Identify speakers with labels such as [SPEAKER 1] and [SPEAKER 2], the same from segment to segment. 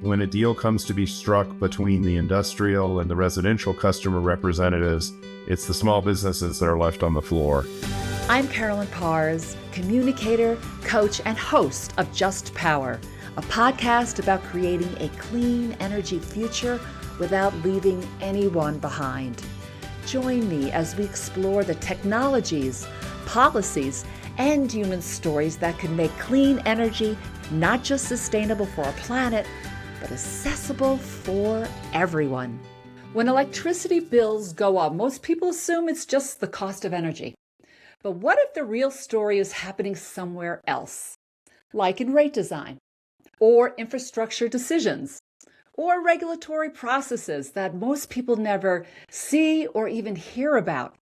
[SPEAKER 1] when a deal comes to be struck between the industrial and the residential customer representatives, it's the small businesses that are left on the floor.
[SPEAKER 2] I'm Carolyn Pars, communicator, coach, and host of Just Power, a podcast about creating a clean energy future without leaving anyone behind. Join me as we explore the technologies, policies, and human stories that can make clean energy not just sustainable for our planet, but accessible for everyone. When electricity bills go up, most people assume it's just the cost of energy. But what if the real story is happening somewhere else, like in rate design, or infrastructure decisions, or regulatory processes that most people never see or even hear about?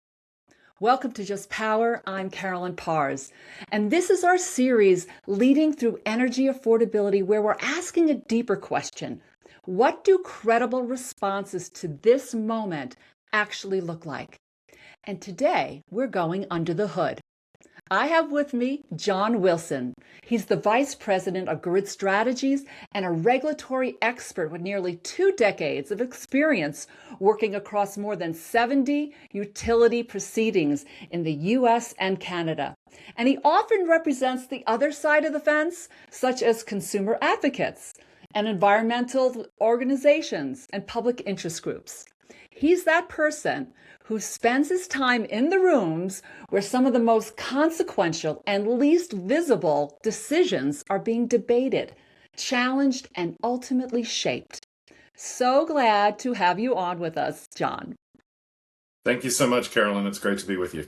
[SPEAKER 2] Welcome to Just Power. I'm Carolyn Pars, and this is our series leading through energy affordability, where we're asking a deeper question. What do credible responses to this moment actually look like? And today we're going under the hood. I have with me John Wilson. He's the Vice President of Grid Strategies and a regulatory expert with nearly 2 decades of experience working across more than 70 utility proceedings in the U.S. and Canada. And he often represents the other side of the fence, such as consumer advocates and environmental organizations and public interest groups. He's that person who spends his time in the rooms where some of the most consequential and least visible decisions are being debated, challenged, and ultimately shaped. So glad to have you on with us, John.
[SPEAKER 1] Thank you so much, Carolyn. It's great to be with you.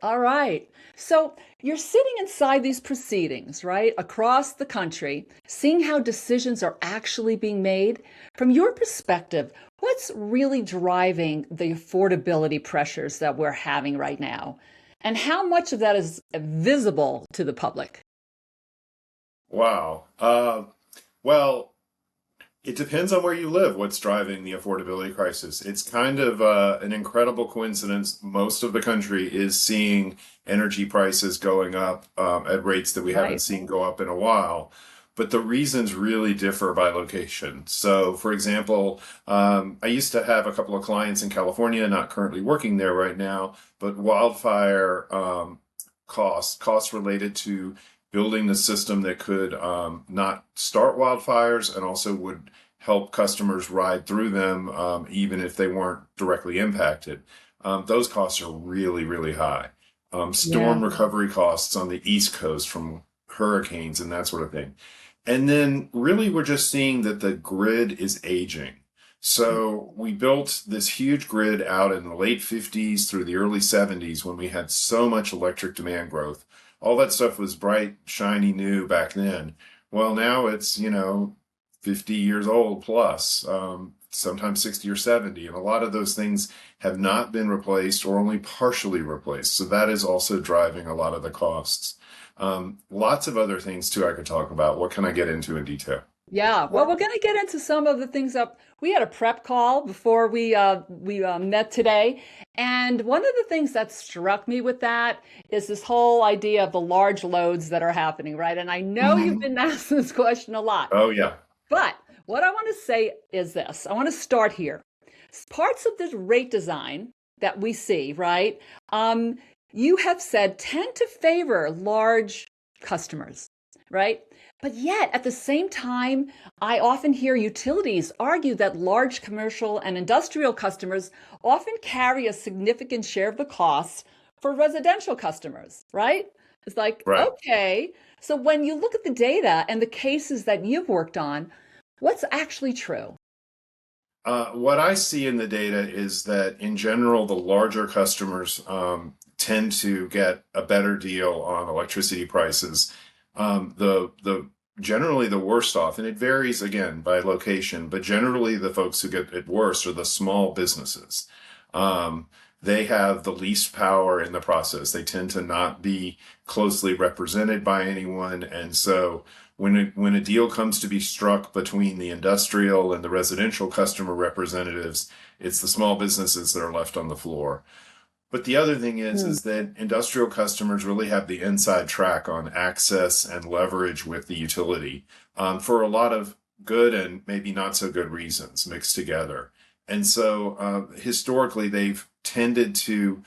[SPEAKER 2] All right. So you're sitting inside these proceedings, right, across the country, seeing how decisions are actually being made. From your perspective, what's really driving the affordability pressures that we're having right now? And how much of that is visible to the public?
[SPEAKER 1] Wow. Well, it depends on where you live, what's driving the affordability crisis. It's kind of an incredible coincidence. Most of the country is seeing energy prices going up at rates that we haven't seen go up in a while. But the reasons really differ by location. So, for example, I used to have a couple of clients in California, not currently working there right now, but wildfire costs related to building the system that could not start wildfires and also would help customers ride through them even if they weren't directly impacted. Those costs are really, really high. Storm recovery costs on the East Coast from hurricanes and that sort of thing. And then really we're just seeing that the grid is aging. So we built this huge grid out in the late 50s through the early 70s when we had so much electric demand growth. All that stuff was bright, shiny, new back then. Well, now it's, 50 years old plus, sometimes 60 or 70. And a lot of those things have not been replaced or only partially replaced. So that is also driving a lot of the costs. Lots of other things too I could talk about. What can I get into in detail?
[SPEAKER 2] Yeah, well, we're going to get into some of the things that we had a prep call before we met today. And one of the things that struck me with that is this whole idea of the large loads that are happening, right? And I know you've been asked this question a lot.
[SPEAKER 1] Oh, yeah.
[SPEAKER 2] But what I want to say is this. I want to start here. Parts of this rate design that we see, right, you have said tend to favor large customers, right? But yet, at the same time, I often hear utilities argue that large commercial and industrial customers often carry a significant share of the costs for residential customers, right? It's like, okay, so when you look at the data and the cases that you've worked on, what's actually true?
[SPEAKER 1] What I see in the data is that, in general, the larger customers tend to get a better deal on electricity prices. Generally the worst off, and it varies again by location, but generally the folks who get it worse are the small businesses. They have the least power in the process. They tend to not be closely represented by anyone, and so when a deal comes to be struck between the industrial and the residential customer representatives, it's the small businesses that are left on the floor. But the other thing is that industrial customers really have the inside track on access and leverage with the utility. For a lot of good and maybe not so good reasons mixed together. And so historically, they've tended to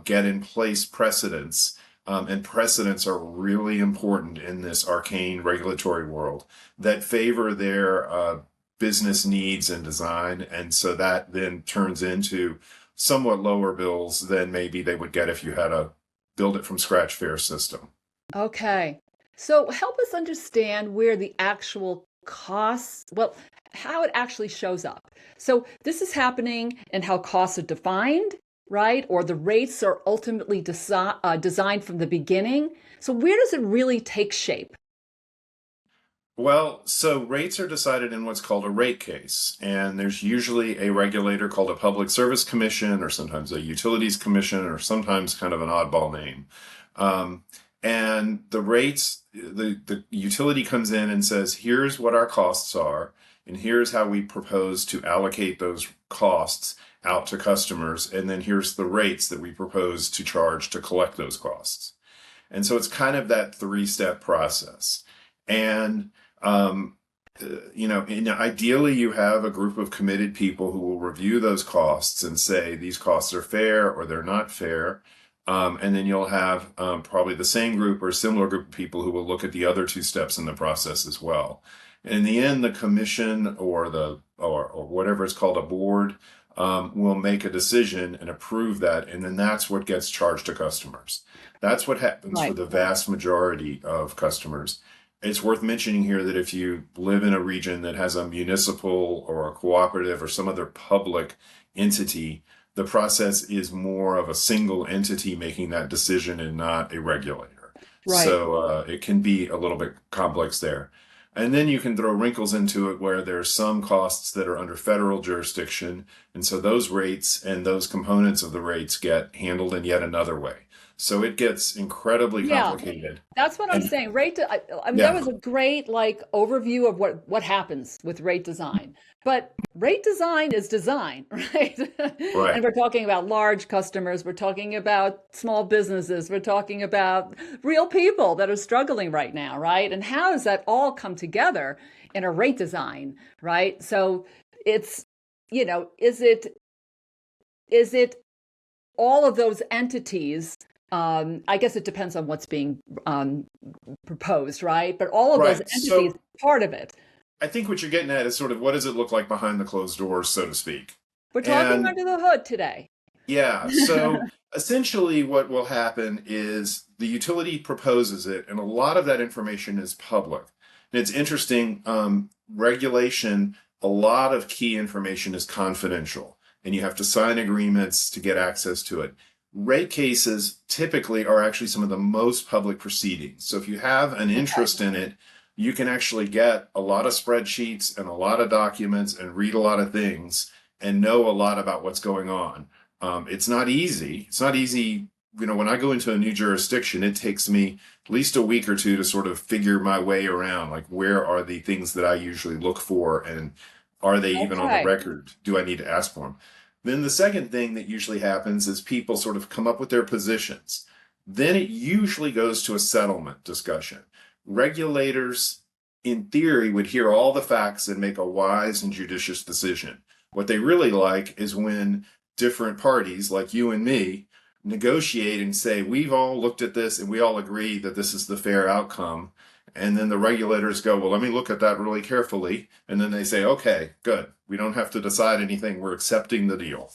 [SPEAKER 1] get in place precedents, and precedents are really important in this arcane regulatory world that favor their business needs and design. And so that then turns into somewhat lower bills than maybe they would get if you had a build it from scratch fair system.
[SPEAKER 2] Okay. So help us understand where the actual costs, well, how it actually shows up. So this is happening and how costs are defined, right? Or the rates are ultimately designed from the beginning. So where does it really take shape?
[SPEAKER 1] Well, so rates are decided in what's called a rate case, and there's usually a regulator called a Public Service Commission, or sometimes a Utilities Commission, or sometimes kind of an oddball name. Um, and the rates, the utility comes in and says, here's what our costs are, and here's how we propose to allocate those costs out to customers, and then here's the rates that we propose to charge to collect those costs. And so it's kind of that three-step process. And um, ideally, you have a group of committed people who will review those costs and say these costs are fair or they're not fair. And then you'll have probably the same group or a similar group of people who will look at the other two steps in the process as well. And in the end, the commission or whatever it's called, a board, will make a decision and approve that, and then that's what gets charged to customers. That's what happens for
[SPEAKER 2] Right.
[SPEAKER 1] the vast majority of customers. It's worth mentioning here that if you live in a region that has a municipal or a cooperative or some other public entity, the process is more of a single entity making that decision and not a regulator.
[SPEAKER 2] Right.
[SPEAKER 1] So it can be a little bit complex there. And then you can throw wrinkles into it where there's some costs that are under federal jurisdiction. And so those rates and those components of the rates get handled in yet another way. So it gets incredibly
[SPEAKER 2] Yeah.
[SPEAKER 1] complicated.
[SPEAKER 2] That's what I'm
[SPEAKER 1] And
[SPEAKER 2] saying. I mean, that
[SPEAKER 1] yeah,
[SPEAKER 2] was a great like overview of what happens with rate design. But rate design is design, right? And
[SPEAKER 1] right.
[SPEAKER 2] we're talking about large customers, we're talking about small businesses, we're talking about real people that are struggling right now, right? And how does that all come together in a rate design, right? So it's, is it all of those entities? I guess it depends on what's being proposed, right? But all of those
[SPEAKER 1] Right.
[SPEAKER 2] entities
[SPEAKER 1] So
[SPEAKER 2] are part of it.
[SPEAKER 1] I think what you're getting at is sort of what does it look like behind the closed doors, so to speak.
[SPEAKER 2] We're talking
[SPEAKER 1] And
[SPEAKER 2] under the hood today.
[SPEAKER 1] yeah, so essentially what will happen is the utility proposes it, and a lot of that information is public. And it's interesting, regulation, a lot of key information is confidential, and you have to sign agreements to get access to it. Rate cases typically are actually some of the most public proceedings. So if you have an
[SPEAKER 2] Okay.
[SPEAKER 1] interest in it, you can actually get a lot of spreadsheets and a lot of documents and read a lot of things and know a lot about what's going on. It's not easy. It's not easy. When I go into a new jurisdiction, it takes me at least a week or two to sort of figure my way around. Like, where are the things that I usually look for, and are they even on the
[SPEAKER 2] Okay.
[SPEAKER 1] record? Do I need to ask for them? Then the second thing that usually happens is people sort of come up with their positions. Then it usually goes to a settlement discussion. Regulators, in theory, would hear all the facts and make a wise and judicious decision. What they really like is when different parties, like you and me, negotiate and say, we've all looked at this and we all agree that this is the fair outcome. And then the regulators go, well, let me look at that really carefully. And then they say, okay, good. We don't have to decide anything. We're accepting the deal.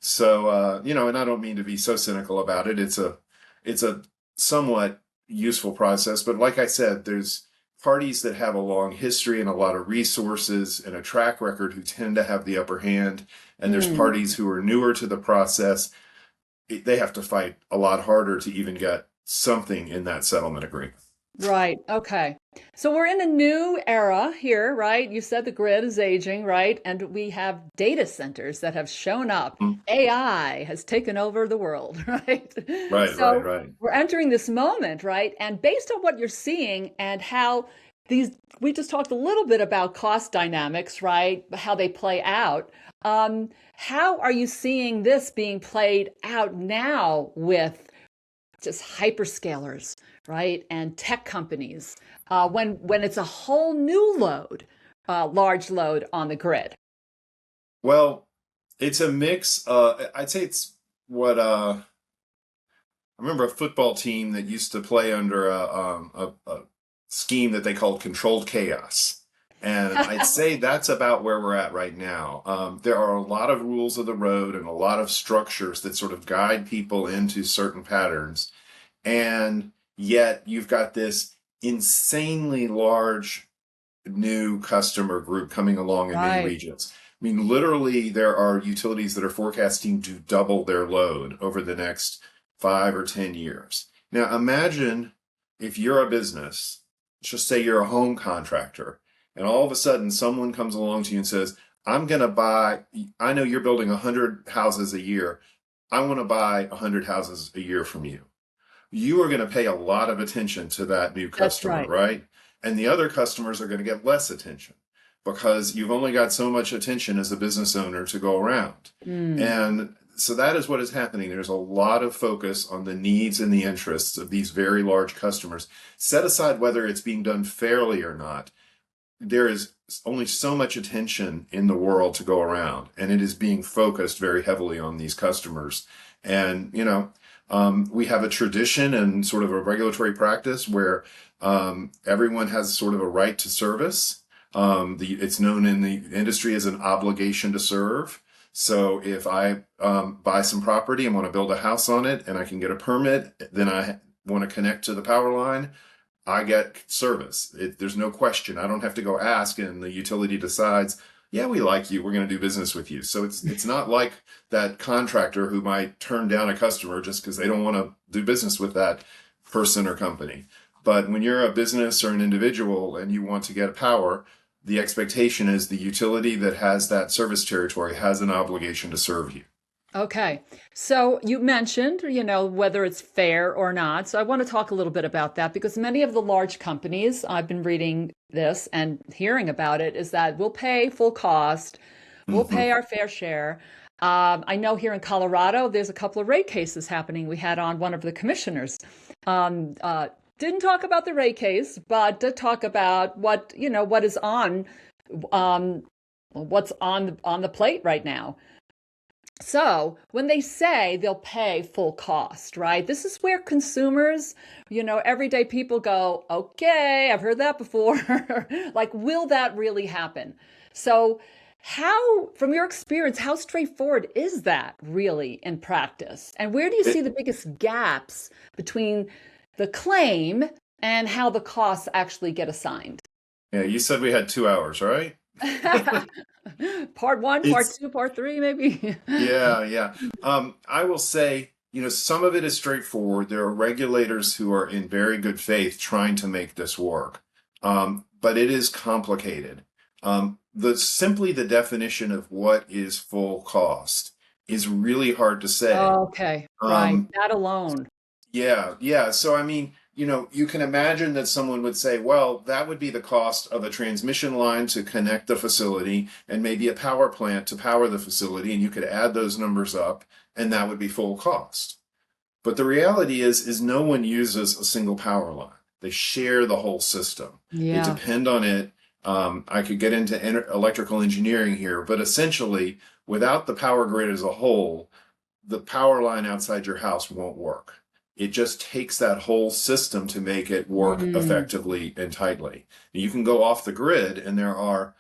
[SPEAKER 1] So, and I don't mean to be so cynical about it. It's a somewhat useful process. But like I said, there's parties that have a long history and a lot of resources and a track record who tend to have the upper hand. And there's
[SPEAKER 2] Mm.
[SPEAKER 1] parties who are newer to the process. They have to fight a lot harder to even get something in that settlement agreement.
[SPEAKER 2] Right. Okay. So we're in a new era here, right? You said the grid is aging, right? And we have data centers that have shown up.
[SPEAKER 1] Mm.
[SPEAKER 2] AI has taken over the world, right?
[SPEAKER 1] Right, right,
[SPEAKER 2] So
[SPEAKER 1] right.
[SPEAKER 2] we're entering this moment, right? And based on what you're seeing and how we just talked a little bit about cost dynamics, right? How they play out. How are you seeing this being played out now with just hyperscalers, right, and tech companies when it's a whole new load, large load on the grid?
[SPEAKER 1] Well, it's a mix. I'd say it's what I remember a football team that used to play under a scheme that they called controlled chaos. And I'd say that's about where we're at right now. There are a lot of rules of the road and a lot of structures that sort of guide people into certain patterns. And yet you've got this insanely large new customer group coming along in many
[SPEAKER 2] Right.
[SPEAKER 1] regions. I mean, literally, there are utilities that are forecasting to double their load over the next 5 or 10 years. Now, imagine if you're a business, let's just say you're a home contractor, and all of a sudden someone comes along to you and says, I'm going to buy, I know you're building 100 houses a year. I want to buy 100 houses a year from you. You are going to pay a lot of attention to that new
[SPEAKER 2] That's
[SPEAKER 1] customer,
[SPEAKER 2] right.
[SPEAKER 1] right? And the other customers are going to get less attention because you've only got so much attention as a business owner to go around.
[SPEAKER 2] Mm.
[SPEAKER 1] And so that is what is happening. There's a lot of focus on the needs and the interests of these very large customers. Set aside whether it's being done fairly or not. There is only so much attention in the world to go around, and it is being focused very heavily on these customers. And, we have a tradition and sort of a regulatory practice where everyone has sort of a right to service. It's known in the industry as an obligation to serve. So if I buy some property and want to build a house on it and I can get a permit, then I want to connect to the power line, I get service. There's no question. I don't have to go ask, and the utility decides, yeah, we like you. We're going to do business with you. So it's not like that contractor who might turn down a customer just because they don't want to do business with that person or company. But when you're a business or an individual and you want to get power, the expectation is the utility that has that service territory has an obligation to serve you.
[SPEAKER 2] Okay. So you mentioned, whether it's fair or not. So I want to talk a little bit about that because many of the large companies, I've been reading this and hearing about it, is that we'll pay full cost, we'll
[SPEAKER 1] Mhm.
[SPEAKER 2] pay our fair share. I know here in Colorado, there's a couple of rate cases happening. We had on one of the commissioners. Um, uh, didn't talk about the rate case, but did talk about what is um, what's on the plate right now. So when they say they'll pay full cost, right? This is where consumers, everyday people go, okay, I've heard that before. Like, will that really happen? So from your experience, how straightforward is that really in practice? And where do you see
[SPEAKER 1] It,
[SPEAKER 2] the biggest gaps between the claim and how the costs actually get assigned?
[SPEAKER 1] yeah, you said we had 2 hours, right?
[SPEAKER 2] Part one, part
[SPEAKER 1] It's
[SPEAKER 2] two, part three, maybe.
[SPEAKER 1] Yeah, yeah. I will say, some of it is straightforward. There are regulators who are in very good faith trying to make this work. But it is complicated. Simply the definition of what is full cost is really hard to say.
[SPEAKER 2] Okay, right.
[SPEAKER 1] Um,
[SPEAKER 2] That alone.
[SPEAKER 1] yeah, yeah. So, I mean, you can imagine that someone would say, well, that would be the cost of a transmission line to connect the facility and maybe a power plant to power the facility, and you could add those numbers up, and that would be full cost. But the reality is no one uses a single power line. They share the whole system. They
[SPEAKER 2] Yeah.
[SPEAKER 1] depend on it. I could get into electrical engineering here, but essentially, without the power grid as a whole, the power line outside your house won't work. It just takes that whole system to make it work
[SPEAKER 2] Mm.
[SPEAKER 1] effectively and tightly. You can go off the grid, and there are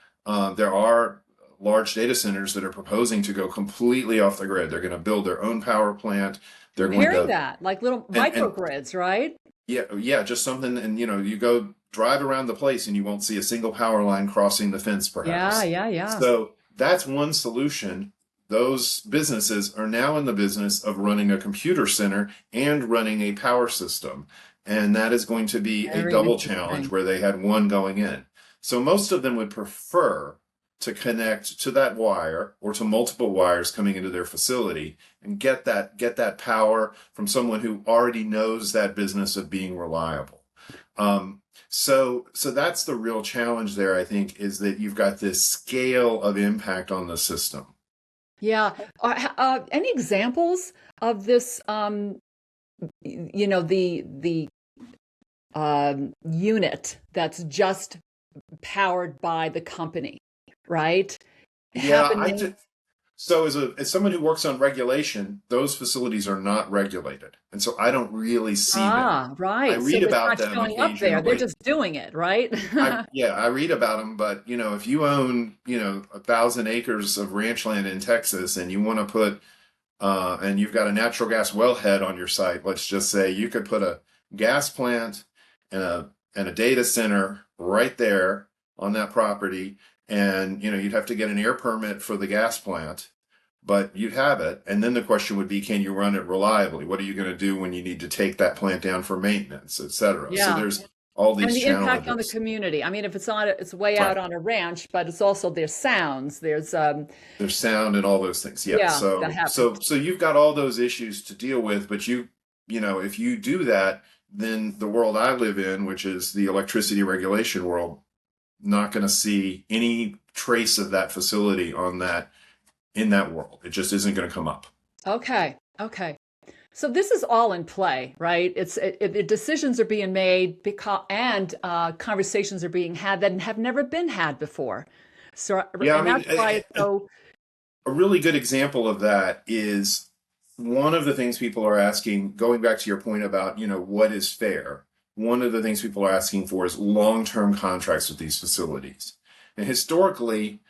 [SPEAKER 1] large data centers that are proposing to go completely off the grid. They're going to build their own power plant. They're
[SPEAKER 2] I'm
[SPEAKER 1] going
[SPEAKER 2] hearing
[SPEAKER 1] to
[SPEAKER 2] that, like little
[SPEAKER 1] and
[SPEAKER 2] microgrids, right?
[SPEAKER 1] yeah, yeah, just something. And you go drive around the place, and you won't see a single power line crossing the fence,
[SPEAKER 2] Yeah,
[SPEAKER 1] perhaps.
[SPEAKER 2] yeah, yeah.
[SPEAKER 1] So that's one solution. Those businesses are now in the business of running a computer center and running a power system. And that is going to be a
[SPEAKER 2] Very
[SPEAKER 1] double challenge
[SPEAKER 2] interesting.
[SPEAKER 1] where they had one going in. So most of them would prefer to connect to that wire or to multiple wires coming into their facility and get that power from someone who already knows that business of being reliable. So that's the real challenge there, I think, is that you've got this scale of impact on the system.
[SPEAKER 2] Yeah. Any examples of this? The unit that's just powered by the company, right?
[SPEAKER 1] Yeah,
[SPEAKER 2] Happening.
[SPEAKER 1] so as someone who works on regulation, those facilities are not regulated. And so I don't really see them.
[SPEAKER 2] Ah,
[SPEAKER 1] I
[SPEAKER 2] right. So
[SPEAKER 1] read
[SPEAKER 2] it's
[SPEAKER 1] about
[SPEAKER 2] not
[SPEAKER 1] them
[SPEAKER 2] showing up there. They're
[SPEAKER 1] occasionally.
[SPEAKER 2] just doing it, right?
[SPEAKER 1] I read about them, but if you own, 1,000 acres of ranch land in Texas and you want to put and you've got a natural gas wellhead on your site, let's just say you could put a gas plant and a data center right there on that property, and you'd have to get an air permit for the gas plant, but you'd have it. And then the question would be, can you run it reliably? What are you going to do when you need to take that plant down for maintenance, et cetera? So
[SPEAKER 2] Yeah.
[SPEAKER 1] there's all
[SPEAKER 2] And
[SPEAKER 1] these
[SPEAKER 2] the impact on the
[SPEAKER 1] challenges.
[SPEAKER 2] community. I mean, if it's on, it's way out
[SPEAKER 1] Right.
[SPEAKER 2] on a ranch, but it's also there's sounds, there's
[SPEAKER 1] There's sound and all those things. Yeah.
[SPEAKER 2] yeah, that
[SPEAKER 1] So
[SPEAKER 2] happens.
[SPEAKER 1] so so you've got all those issues to deal with, but if you do that, then the world I live in, which is the electricity regulation world, not going to see any trace of that facility on that in that world. It just isn't going to come up.
[SPEAKER 2] Okay. Okay. So this is all in play, right? Decisions are being made because and conversations are being had that have never been had before. So
[SPEAKER 1] Yeah, I
[SPEAKER 2] and
[SPEAKER 1] mean,
[SPEAKER 2] that's why it's so
[SPEAKER 1] a really good example of that is one of the things people are asking, going back to your point about, what is fair. One of the things people are asking for is long-term contracts with these facilities. And historically,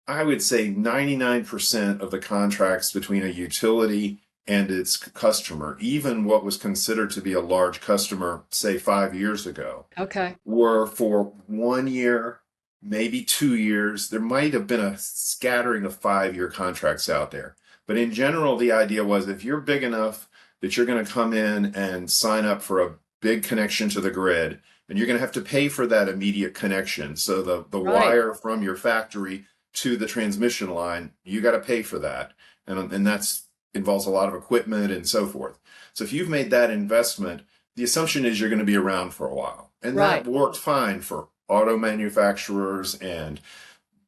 [SPEAKER 1] I would say 99% of the contracts between a utility and its customer, even what was considered to be a large customer, say 5 years ago,
[SPEAKER 2] okay.
[SPEAKER 1] were for 1 year, maybe 2 years. There might have been a scattering of 5 year contracts out there. But in general, the idea was if you're big enough that you're going to come in and sign up for a big connection to the grid, and you're going to have to pay for that immediate connection. So the
[SPEAKER 2] Right.
[SPEAKER 1] wire from your factory to the transmission line, you got to pay for that. And that's involves a lot of equipment and so forth. So if you've made that investment, the assumption is you're going to be around for a while. And that
[SPEAKER 2] Right.
[SPEAKER 1] worked fine for auto manufacturers and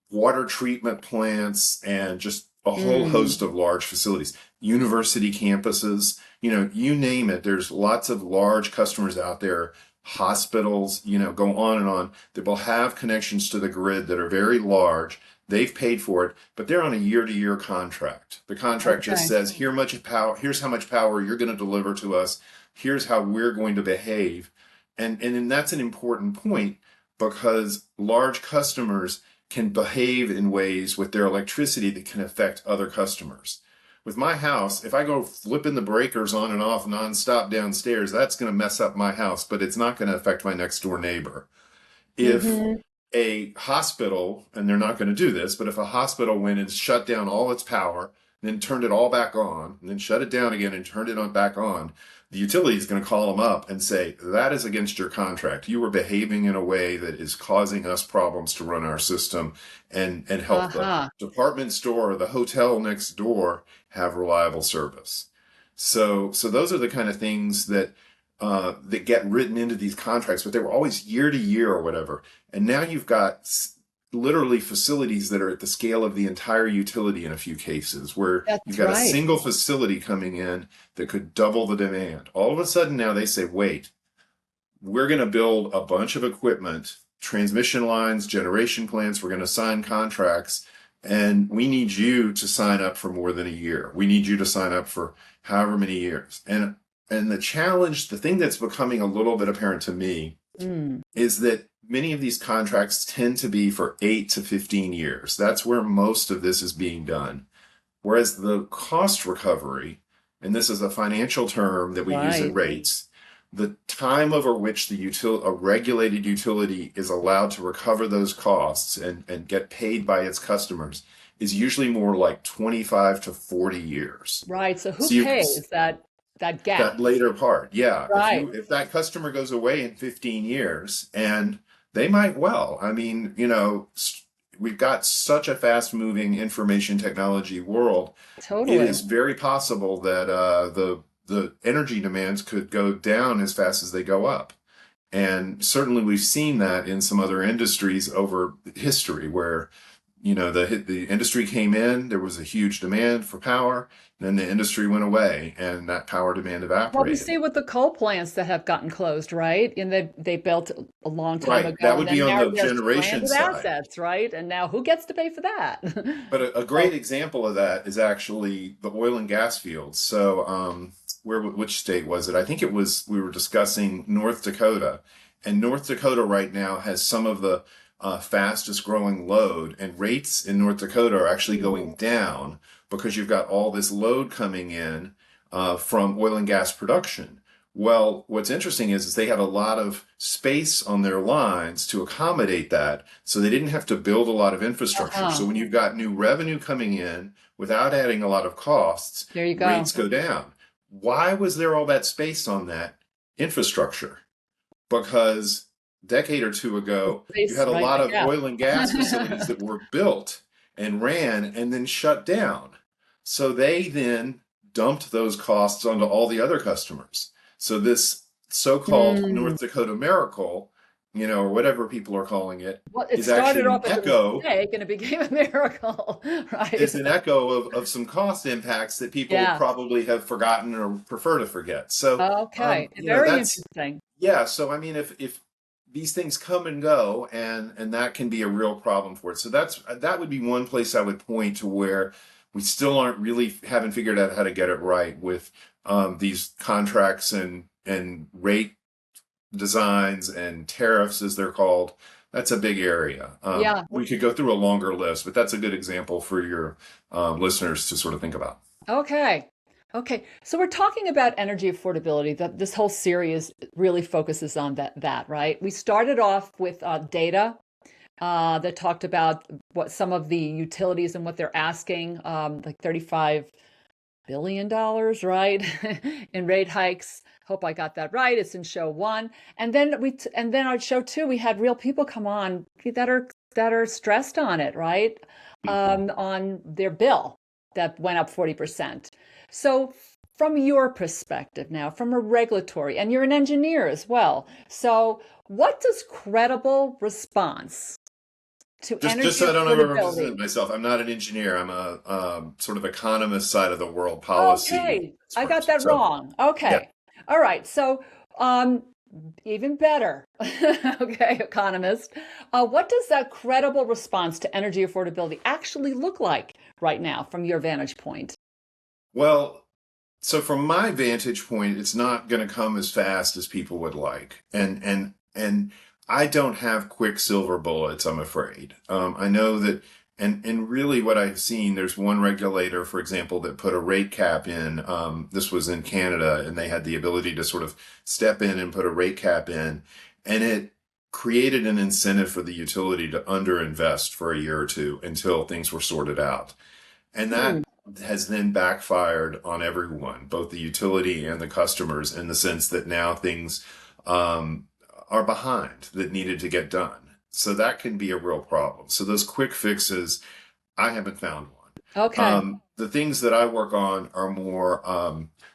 [SPEAKER 1] water treatment plants and just a whole
[SPEAKER 2] Mm,
[SPEAKER 1] host of large facilities, university campuses, you name it. There's lots of large customers out there, hospitals, go on and on that will have connections to the grid that are very large. They've paid for it, but they're on a year-to-year contract. The contract just
[SPEAKER 2] okay.
[SPEAKER 1] says, here's how much power you're going to deliver to us. Here's how we're going to behave. And that's an important point because large customers can behave in ways with their electricity that can affect other customers. With my house, if I go flipping the breakers on and off nonstop downstairs, that's going to mess up my house, but it's not going to affect my next door neighbor. If
[SPEAKER 2] Hmm.
[SPEAKER 1] a hospital, and they're not going to do this, but if a hospital went and shut down all its power, then turned it all back on, and then shut it down again and turned it on back on, the utility is going to call them up and say, that is against your contract. You were behaving in a way that is causing us problems to run our system and help the
[SPEAKER 2] Aha.
[SPEAKER 1] department store or the hotel next door have reliable service. So those are the kind of things that get written into these contracts, but they were always year to year or whatever. And now you've got literally facilities that are at the scale of the entire utility in a few cases, where you've
[SPEAKER 2] That's
[SPEAKER 1] got a
[SPEAKER 2] right.
[SPEAKER 1] single facility coming in that could double the demand. All of a sudden now they say, wait, we're going to build a bunch of equipment, transmission lines, generation plants, we're going to sign contracts, and we need you to sign up for more than a year. We need you to sign up for however many years. And the challenge, the thing that's becoming a little bit apparent to me
[SPEAKER 2] Mm,
[SPEAKER 1] is that many of these contracts tend to be for 8 to 15 years. That's where most of this is being done. Whereas the cost recovery, and this is a financial term that we use in
[SPEAKER 2] right.
[SPEAKER 1] rates, the time over which a regulated utility is allowed to recover those costs and get paid by its customers is usually more like 25 to 40 years.
[SPEAKER 2] Right. So who
[SPEAKER 1] So you
[SPEAKER 2] pays that
[SPEAKER 1] that
[SPEAKER 2] gap?
[SPEAKER 1] later part, yeah.
[SPEAKER 2] Right.
[SPEAKER 1] If that customer goes away in 15 years, and they might well, I mean, we've got such a fast moving information technology world. It
[SPEAKER 2] Totally.
[SPEAKER 1] is very possible that the energy demands could go down as fast as they go up. And certainly we've seen that in some other industries over history where the industry came in, there was a huge demand for power, then the industry went away and that power demand
[SPEAKER 2] Well, we
[SPEAKER 1] evaporated.
[SPEAKER 2] see with the coal plants that have gotten closed, right? And they built a long time
[SPEAKER 1] Right. That
[SPEAKER 2] ago, and
[SPEAKER 1] would be
[SPEAKER 2] then
[SPEAKER 1] on
[SPEAKER 2] now
[SPEAKER 1] the
[SPEAKER 2] they're
[SPEAKER 1] generation
[SPEAKER 2] stranded
[SPEAKER 1] side.
[SPEAKER 2] assets, right? And now who gets to pay for that?
[SPEAKER 1] But a
[SPEAKER 2] So,
[SPEAKER 1] great example of that is actually the oil and gas fields. So, which state was it? I think it was, we were discussing North Dakota. And North Dakota right now has some of the fastest growing load, and rates in North Dakota are actually going
[SPEAKER 2] mhm.
[SPEAKER 1] down because you've got all this load coming in from oil and gas production. Well, what's interesting is they had a lot of space on their lines to accommodate that, so they didn't have to build a lot of infrastructure. So
[SPEAKER 2] Uh-huh.
[SPEAKER 1] when you've got new revenue coming in without adding a lot of costs,
[SPEAKER 2] There you go.
[SPEAKER 1] rates go down. Why was there all that space on that infrastructure? Because a decade or two
[SPEAKER 2] The
[SPEAKER 1] ago, you
[SPEAKER 2] space,
[SPEAKER 1] had a
[SPEAKER 2] right?
[SPEAKER 1] lot of
[SPEAKER 2] Yeah.
[SPEAKER 1] oil and gas facilities that were built and ran and then shut down. So they then dumped those costs onto all the other customers. So this so-called
[SPEAKER 2] Mm.
[SPEAKER 1] North Dakota miracle, or whatever people are calling it,
[SPEAKER 2] Well, it
[SPEAKER 1] is
[SPEAKER 2] started
[SPEAKER 1] actually an
[SPEAKER 2] off as a
[SPEAKER 1] echo
[SPEAKER 2] mistake and it became a miracle, right?
[SPEAKER 1] is an echo of some cost impacts that people
[SPEAKER 2] Yeah.
[SPEAKER 1] probably have forgotten or prefer to forget. So,
[SPEAKER 2] Okay. Very
[SPEAKER 1] that's
[SPEAKER 2] interesting.
[SPEAKER 1] yeah. So I mean, if these things come and go, and that can be a real problem for it. So that would be one place I would point to where we still aren't really haven't figured out how to get it right with these contracts and rate designs and tariffs, as they're called. That's a big area.
[SPEAKER 2] Yeah.
[SPEAKER 1] We could go through a longer list, but that's a good example for your listeners to sort of think about.
[SPEAKER 2] Okay. Okay. So we're talking about energy affordability. That this whole series really focuses on that, right? We started off with data that talked about what some of the utilities and what they're asking, like $35 billion, right, in rate hikes. Hope I got that right. It's in show one, and then and then on show two we had real people come on that are stressed on it, right,
[SPEAKER 1] Mhm.
[SPEAKER 2] on their bill that went up 40%. So from your perspective now, from a regulatory, and you're an engineer as well, so what does credible response to
[SPEAKER 1] Just
[SPEAKER 2] energy
[SPEAKER 1] so I don't
[SPEAKER 2] affordability?
[SPEAKER 1] overrepresent myself, I'm not an engineer. I'm a sort of economist side of the world policy
[SPEAKER 2] Okay, I got
[SPEAKER 1] expert.
[SPEAKER 2] that
[SPEAKER 1] So
[SPEAKER 2] wrong.
[SPEAKER 1] yeah.
[SPEAKER 2] Okay. All right. So, um, even better. Okay, economist. What does that credible response to energy affordability actually look like right now from your vantage point?
[SPEAKER 1] Well, so from my vantage point, it's not going to come as fast as people would like, and I don't have quick silver bullets, I'm afraid. I know that, and really, what I've seen, there's one regulator, for example, that put a rate cap in. This was in Canada, and they had the ability to sort of step in and put a rate cap in, and it created an incentive for the utility to underinvest for a year or two until things were sorted out. And
[SPEAKER 2] Hmm.
[SPEAKER 1] that has then backfired on everyone, both the utility and the customers, in the sense that now things um, are behind that needed to get done. So that can be a real problem. So those quick fixes, I haven't found one.
[SPEAKER 2] Okay.
[SPEAKER 1] The things that I work on are more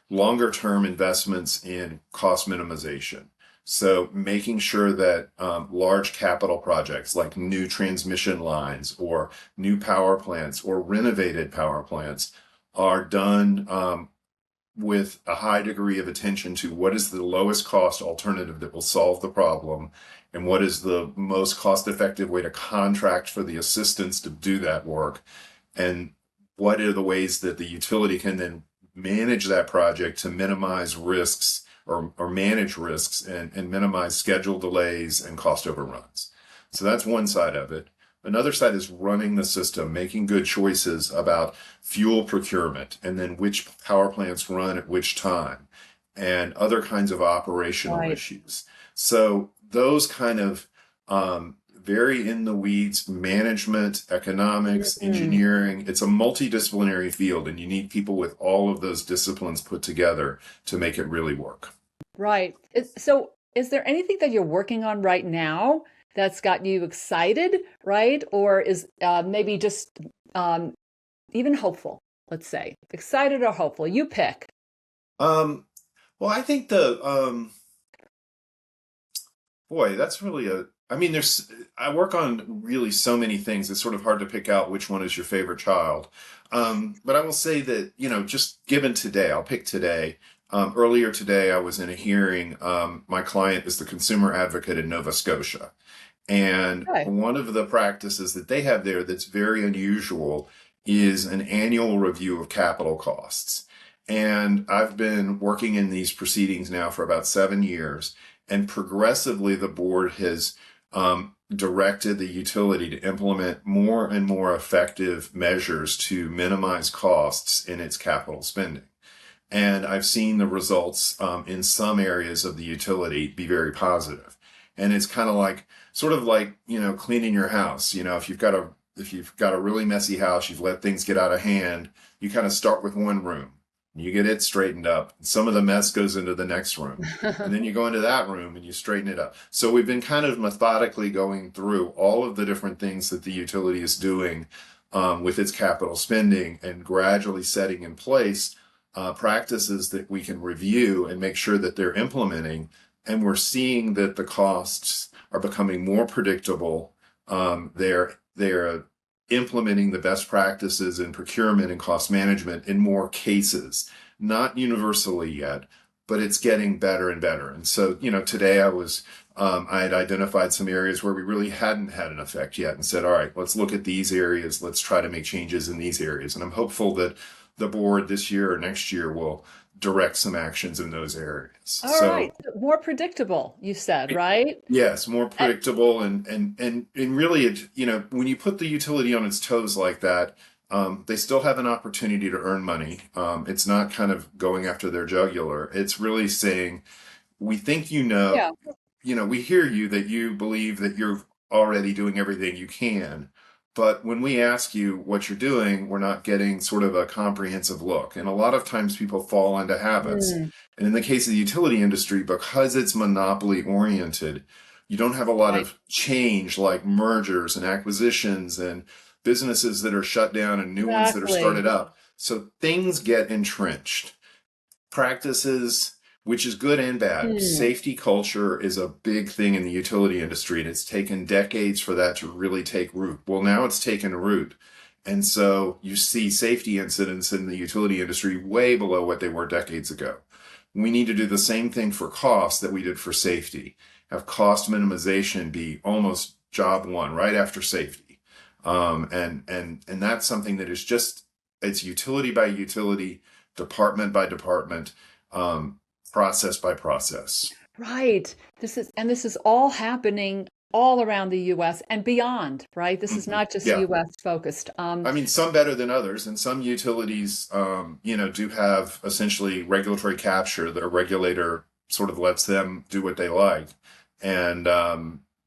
[SPEAKER 1] longer term investments in cost minimization. So making sure that large capital projects like new transmission lines or new power plants or renovated power plants are done with a high degree of attention to what is the lowest cost alternative that will solve the problem and what is the most cost effective way to contract for the assistance to do that work, and what are the ways that the utility can then manage that project to minimize risks or manage risks and minimize schedule delays and cost overruns. So that's one side of it. Another side is running the system, making good choices about fuel procurement and then which power plants run at which time and other kinds of operational
[SPEAKER 2] Right.
[SPEAKER 1] issues. So those kind of very in the weeds management, economics,
[SPEAKER 2] Mm,
[SPEAKER 1] engineering. It's a multidisciplinary field, and you need people with all of those disciplines put together to make it really work.
[SPEAKER 2] right. So, is there anything that you're working on right now that's got you excited, right? Or is maybe just um, even hopeful, let's say. Excited or hopeful? You pick.
[SPEAKER 1] Um, well, I think the boy, that's really a. I mean, I work on really so many things. It's sort of hard to pick out which one is your favorite child. But I will say that, just given today, I'll pick today. Earlier today, I was in a hearing. My client is the consumer advocate in Nova Scotia. And
[SPEAKER 2] Okay.
[SPEAKER 1] one of the practices that they have there that's very unusual is an annual review of capital costs. And I've been working in these proceedings now for about 7 years, and progressively the board has directed the utility to implement more and more effective measures to minimize costs in its capital spending. And I've seen the results in some areas of the utility be very positive. And it's kind of like, sort of like, cleaning your house. If you've got a really messy house, you've let things get out of hand, you kind of start with one room. You get it straightened up. Some of the mess goes into the next room. And then you go into that room and you straighten it up. So we've been kind of methodically going through all of the different things that the utility is doing with its capital spending, and gradually setting in place practices that we can review and make sure that they're implementing. And we're seeing that the costs are becoming more predictable. They're implementing the best practices in procurement and cost management in more cases, not universally yet, but it's getting better and better. And so, today I had identified some areas where we really hadn't had an effect yet, and said, all right, let's look at these areas. Let's try to make changes in these areas. And I'm hopeful that the board this year or next year will direct some actions in those areas.
[SPEAKER 2] All right. More predictable, you said, right?
[SPEAKER 1] Yes, more
[SPEAKER 2] Uh,
[SPEAKER 1] predictable, and really, when you put the utility on its toes like that, they still have an opportunity to earn money. It's not kind of going after their jugular. It's really saying, we think
[SPEAKER 2] Yeah.
[SPEAKER 1] we hear you, that you believe that you're already doing everything you can. But when we ask you what you're doing, we're not getting sort of a comprehensive look. And a lot of times people fall into habits.
[SPEAKER 2] Mm,
[SPEAKER 1] And in the case of the utility industry, because it's monopoly oriented, you don't have a lot
[SPEAKER 2] right.
[SPEAKER 1] of change, like mergers and acquisitions and businesses that are shut down and new ones that are
[SPEAKER 2] Exactly.
[SPEAKER 1] started up. So things get entrenched. Practices, which is good and bad.
[SPEAKER 2] Mm,
[SPEAKER 1] Safety culture is a big thing in the utility industry, and it's taken decades for that to really take root. Well, now it's taken root. And so you see safety incidents in the utility industry way below what they were decades ago. We need to do the same thing for cost that we did for safety. Have cost minimization be almost job one, right after safety. And that's something that is just, it's utility by utility, department by department, process by process.
[SPEAKER 2] right. This is all happening all around the US and beyond, right? This is not just
[SPEAKER 1] Yeah.
[SPEAKER 2] US focused.
[SPEAKER 1] I mean, some better than others, and some utilities, do have essentially regulatory capture. Their regulator sort of lets them do what they like, and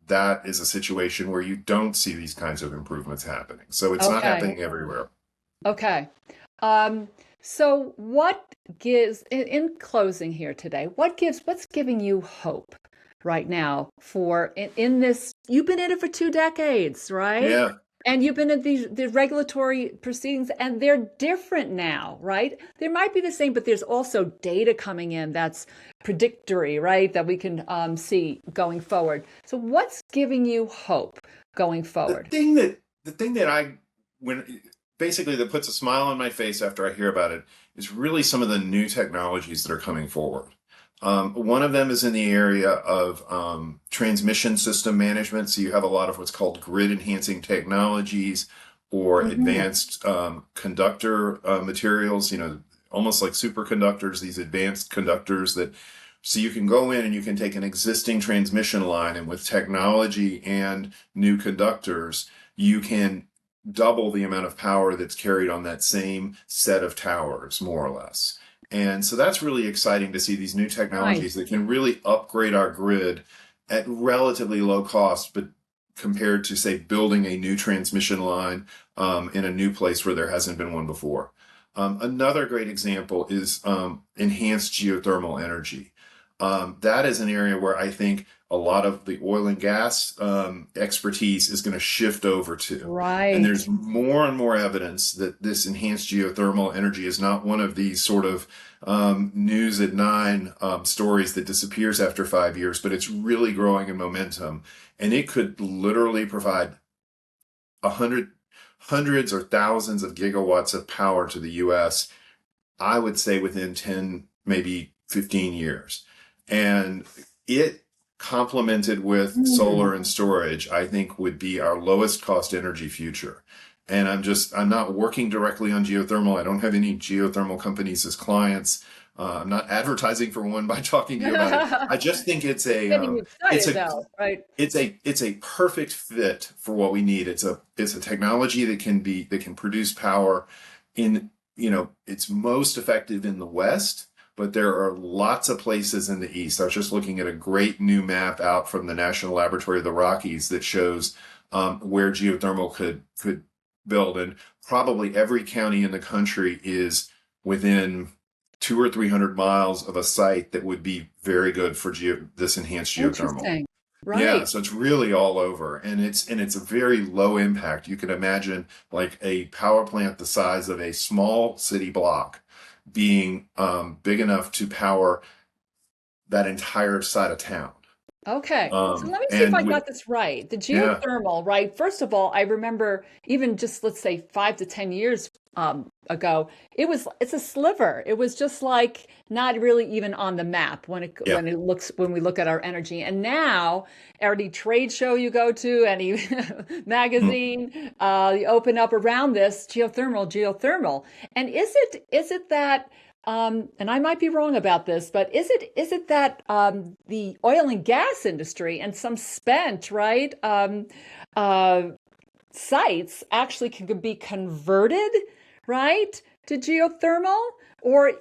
[SPEAKER 1] that is a situation where you don't see these kinds of improvements happening. So it's not
[SPEAKER 2] Okay.
[SPEAKER 1] happening everywhere.
[SPEAKER 2] Okay. Um, so in closing here today, what's giving you hope right now for in this, you've been in it for 2 decades, right?
[SPEAKER 1] Yeah.
[SPEAKER 2] And you've been in the regulatory proceedings, and they're different now, right? They might be the same, but there's also data coming in that's predictory, right? That we can see going forward. So what's giving you hope going
[SPEAKER 1] The
[SPEAKER 2] forward?
[SPEAKER 1] thing that the thing that I when basically that puts a smile on my face after I hear about it is really some of the new technologies that are coming forward. One of them is in the area of transmission system management. So you have a lot of what's called grid enhancing technologies, or
[SPEAKER 2] Hmm.
[SPEAKER 1] advanced conductor materials, almost like superconductors, these advanced conductors that, so you can go in and you can take an existing transmission line, and with technology and new conductors, you can double the amount of power that's carried on that same set of towers, more or less. And so that's really exciting to see these new technologies
[SPEAKER 2] Nice.
[SPEAKER 1] that can really upgrade our grid at relatively low cost, but compared to, say, building a new transmission line in a new place where there hasn't been one before. Another great example is enhanced geothermal energy. That is an area where I think a lot of the oil and gas expertise is going to shift over to. And
[SPEAKER 2] Right.
[SPEAKER 1] there's more and more evidence that this enhanced geothermal energy is not one of these sort of news at nine stories that disappears after 5 years, but it's really growing in momentum. And it could literally provide hundreds or thousands of gigawatts of power to the US, I would say within 10, maybe 15 years. And it complemented with
[SPEAKER 2] Mm.
[SPEAKER 1] solar and storage, I think would be our lowest cost energy future. And I'm not working directly on geothermal. I don't have any geothermal companies as clients. I'm not advertising for one by talking to you about it. I just think
[SPEAKER 2] Getting you
[SPEAKER 1] it's
[SPEAKER 2] excited
[SPEAKER 1] a,
[SPEAKER 2] though, right?
[SPEAKER 1] it's a perfect fit for what we need. It's a technology that can produce power in, it's most effective in the West, but there are lots of places in the East. I was just looking at a great new map out from the National Laboratory of the Rockies that shows where geothermal could build, and probably every county in the country is within 200 or 300 miles of a site that would be very good for this enhanced geothermal.
[SPEAKER 2] Interesting.
[SPEAKER 1] Yeah,
[SPEAKER 2] Right.
[SPEAKER 1] so it's really all over, and it's a very low impact. You can imagine like a power plant the size of a small city block being big enough to power that entire side of town.
[SPEAKER 2] Okay. So let me see if I
[SPEAKER 1] And with
[SPEAKER 2] got this right. The
[SPEAKER 1] Yeah,
[SPEAKER 2] geothermal, right? First of all, I remember even just let's say 5 to 10 years ago, it's a sliver. It was just like not really even on the map
[SPEAKER 1] yeah,
[SPEAKER 2] when we look at our energy. And now any trade show you go to, any
[SPEAKER 1] mm,
[SPEAKER 2] magazine, you open up around this geothermal. And is it that and I might be wrong about this, but is it that the oil and gas industry and some spent right uh, sites actually can be converted right to geothermal, or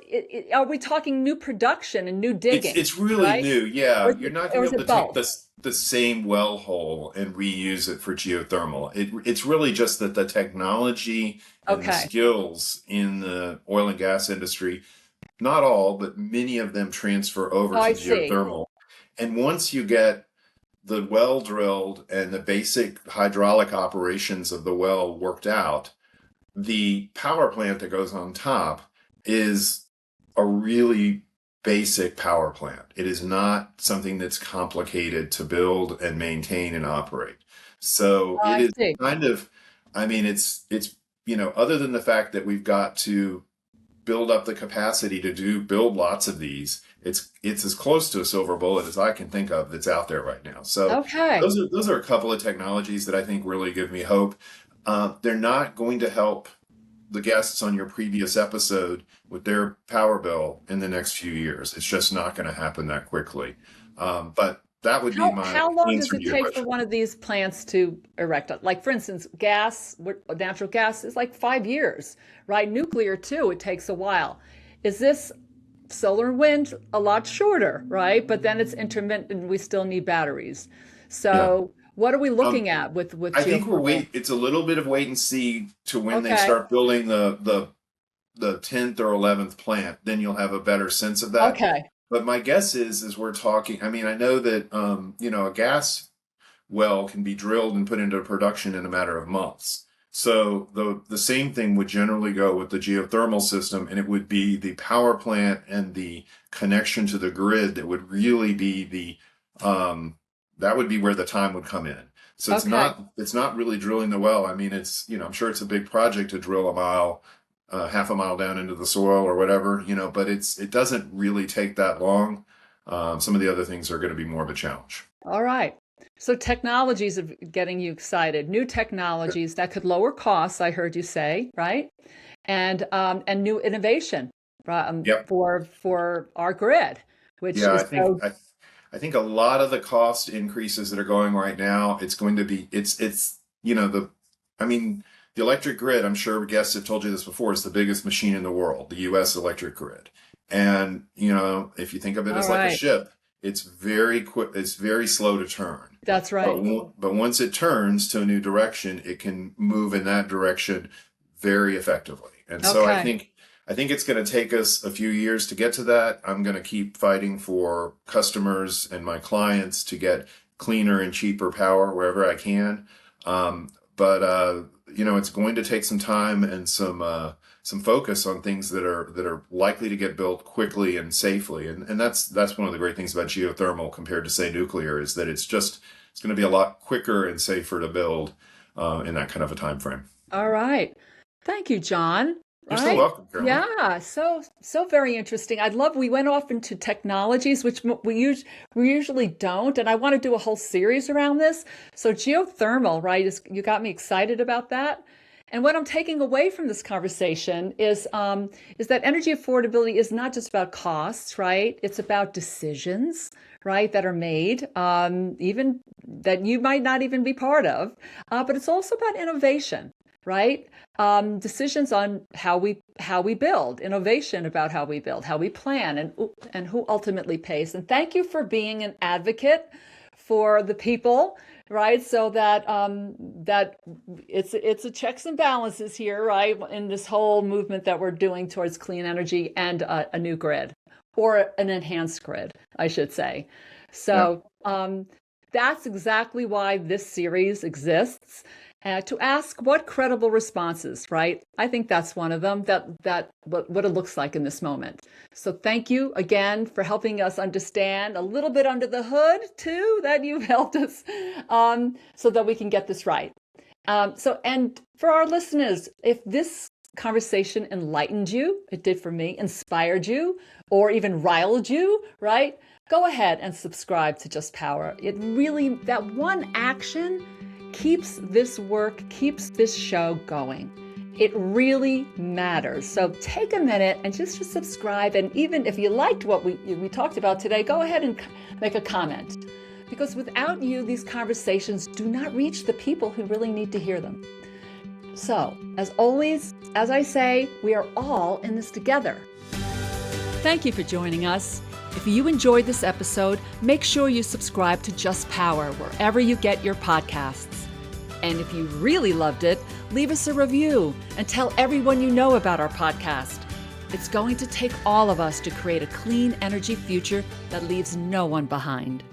[SPEAKER 2] are we talking new production and new digging,
[SPEAKER 1] it's really
[SPEAKER 2] right?
[SPEAKER 1] new.
[SPEAKER 2] Or
[SPEAKER 1] Yeah, you're not
[SPEAKER 2] or
[SPEAKER 1] going to
[SPEAKER 2] is
[SPEAKER 1] be able
[SPEAKER 2] it
[SPEAKER 1] to take
[SPEAKER 2] both?
[SPEAKER 1] the same well hole and reuse it for geothermal. It's really just that the technology and the
[SPEAKER 2] Okay.
[SPEAKER 1] skills in the oil and gas industry, not all, but many of them transfer over
[SPEAKER 2] Oh, I
[SPEAKER 1] to
[SPEAKER 2] see.
[SPEAKER 1] geothermal. And once you get the well drilled and the basic hydraulic operations of the well worked out, the power plant that goes on top is a really basic power plant. It is not something that's complicated to build and maintain and operate. So
[SPEAKER 2] Oh,
[SPEAKER 1] it
[SPEAKER 2] I
[SPEAKER 1] is
[SPEAKER 2] see.
[SPEAKER 1] kind of, I mean, it's, other than the fact that we've got to build up the capacity to build lots of these, it's as close to a silver bullet as I can think of that's out there right now. So
[SPEAKER 2] Okay.
[SPEAKER 1] those are a couple of technologies that I think really give me hope. They're not going to help the guests on your previous episode with their power bill in the next few years. It's just not going to happen that quickly. But that would be my
[SPEAKER 2] How long does
[SPEAKER 1] answer to
[SPEAKER 2] it
[SPEAKER 1] your
[SPEAKER 2] take for
[SPEAKER 1] question.
[SPEAKER 2] one of these plants to erect? Like, for instance, natural gas is like 5 years, right? Nuclear too, it takes a while. Is this solar and wind a lot shorter, right? But then it's intermittent and we still need batteries.
[SPEAKER 1] Yeah.
[SPEAKER 2] So what are we
[SPEAKER 1] Um,
[SPEAKER 2] looking at with
[SPEAKER 1] I think
[SPEAKER 2] geothermal?
[SPEAKER 1] it's a little bit of wait and see to when they
[SPEAKER 2] Okay.
[SPEAKER 1] start building the 10th or 11th plant, then you'll have a better sense of that.
[SPEAKER 2] Okay.
[SPEAKER 1] But my guess is we're talking, I mean, I know that, a gas well can be drilled and put into production in a matter of months. So the same thing would generally go with the geothermal system, and it would be the power plant and the connection to the grid that would really be that would be where the time would come in. So
[SPEAKER 2] Okay.
[SPEAKER 1] it's not really drilling the well. I mean, I'm sure it's a big project to drill a mile, half a mile down into the soil or whatever, but it doesn't really take that long. Some of the other things are going to be more of a challenge.
[SPEAKER 2] All right. So technologies are getting you excited. New technologies that could lower costs, I heard you say, right? And new innovation
[SPEAKER 1] Yep.
[SPEAKER 2] for our grid, which
[SPEAKER 1] Yeah,
[SPEAKER 2] is so
[SPEAKER 1] I think a lot of the cost increases that are going right now, it's going to be it's the I mean the electric grid, I'm sure guests have told you this before, is the biggest machine in the world, the US electric grid. And if you think of it
[SPEAKER 2] all
[SPEAKER 1] as like a
[SPEAKER 2] right.
[SPEAKER 1] ship, it's very quick, it's very slow to turn.
[SPEAKER 2] That's right.
[SPEAKER 1] But once it turns to a new direction, it can move in that direction very effectively. And so
[SPEAKER 2] Okay.
[SPEAKER 1] I think it's going to take us a few years to get to that. I'm going to keep fighting for customers and my clients to get cleaner and cheaper power wherever I can. But it's going to take some time and some focus on things that are likely to get built quickly and safely. And that's one of the great things about geothermal compared to, say, nuclear, is that it's going to be a lot quicker and safer to build in that kind of a time frame.
[SPEAKER 2] All right. Thank you, John.
[SPEAKER 1] You're so welcome, Carolyn.
[SPEAKER 2] Yeah, so very interesting. We went off into technologies, which we usually don't, and I want to do a whole series around this. So geothermal, right? You got me excited about that. And what I'm taking away from this conversation is that energy affordability is not just about costs, right? It's about decisions, right, that are made, even that you might not even be part of, but it's also about innovation. Right? Decisions on how we build, innovation about how we build, how we plan, and who ultimately pays. And thank you for being an advocate for the people, right? So that that it's a checks and balances here, right? In this whole movement that we're doing towards clean energy and a new grid, or an enhanced grid, I should say. So that's exactly why this series exists. To ask what credible responses, right? I think that's one of them, what it looks like in this moment. So thank you again for helping us understand a little bit under the hood too, that you've helped us so that we can get this right. And for our listeners, if this conversation enlightened you, it did for me, inspired you, or even riled you, right? Go ahead and subscribe to Just Power. It really, that one action keeps this show going. It really matters. So take a minute and just subscribe. And even if you liked what we talked about today, go ahead and make a comment. Because without you, these conversations do not reach the people who really need to hear them. So, as always, as I say, we are all in this together. Thank you for joining us. If you enjoyed this episode, make sure you subscribe to Just Power wherever you get your podcasts. And if you really loved it, leave us a review and tell everyone you know about our podcast. It's going to take all of us to create a clean energy future that leaves no one behind.